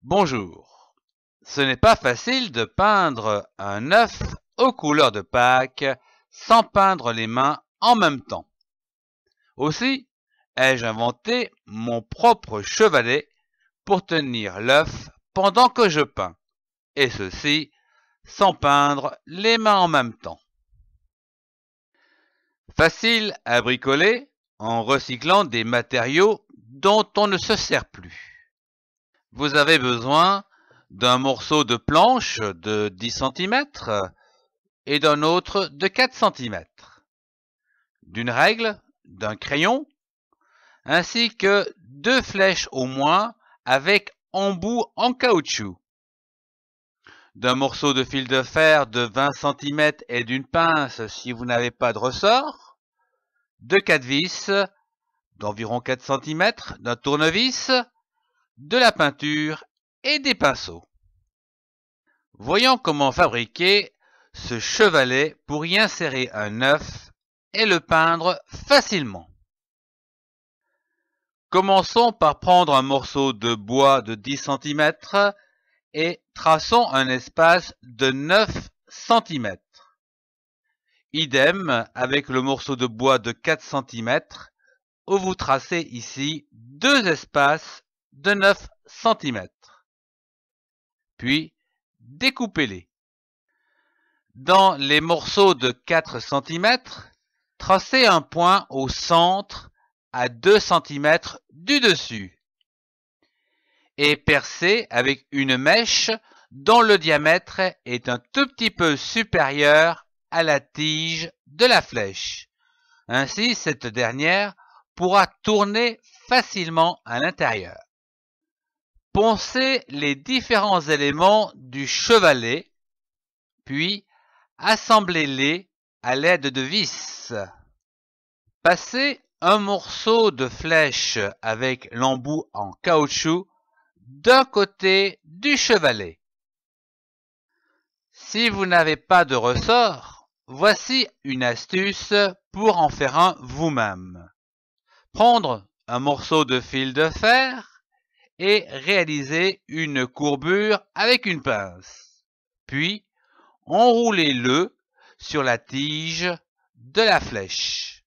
Bonjour. Ce n'est pas facile de peindre un œuf aux couleurs de Pâques sans peindre les mains en même temps. Aussi, ai-je inventé mon propre chevalet pour tenir l'œuf pendant que je peins, et ceci sans peindre les mains en même temps. Facile à bricoler en recyclant des matériaux dont on ne se sert plus. Vous avez besoin d'un morceau de planche de 10 cm et d'un autre de 4 cm, d'une règle, d'un crayon, ainsi que 2 flèches au moins avec embout en caoutchouc, d'un morceau de fil de fer de 20 cm et d'une pince si vous n'avez pas de ressort, de 4 vis d'environ 4 cm, d'un tournevis, de la peinture et des pinceaux. Voyons comment fabriquer ce chevalet pour y insérer un œuf et le peindre facilement. Commençons par prendre un morceau de bois de 10 cm et traçons un espace de 9 cm. Idem avec le morceau de bois de 4 cm où vous tracez ici deux espaces de 9 cm. Puis, découpez-les. Dans les morceaux de 4 cm, tracez un point au centre à 2 cm du dessus et percez avec une mèche dont le diamètre est un tout petit peu supérieur à la tige de la flèche. Ainsi, cette dernière pourra tourner facilement à l'intérieur. Poncez les différents éléments du chevalet, puis assemblez-les à l'aide de vis. Passez un morceau de flèche avec l'embout en caoutchouc d'un côté du chevalet. Si vous n'avez pas de ressort, voici une astuce pour en faire un vous-même. Prendre un morceau de fil de fer et réaliser une courbure avec une pince. Puis, enroulez-le sur la tige de la flèche,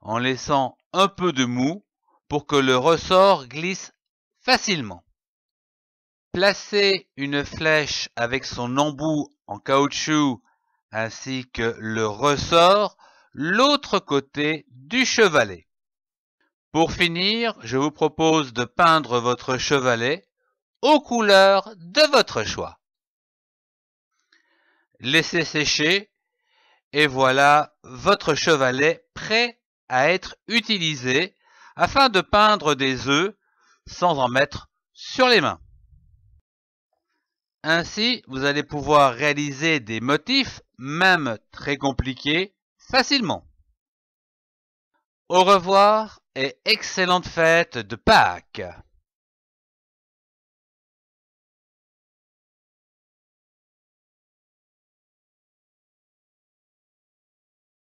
en laissant un peu de mou pour que le ressort glisse facilement. Placez une flèche avec son embout en caoutchouc ainsi que le ressort l'autre côté du chevalet. Pour finir, je vous propose de peindre votre chevalet aux couleurs de votre choix. Laissez sécher et voilà votre chevalet prêt à être utilisé afin de peindre des œufs sans en mettre sur les mains. Ainsi, vous allez pouvoir réaliser des motifs, même très compliqués, facilement. Au revoir et excellente fête de Pâques!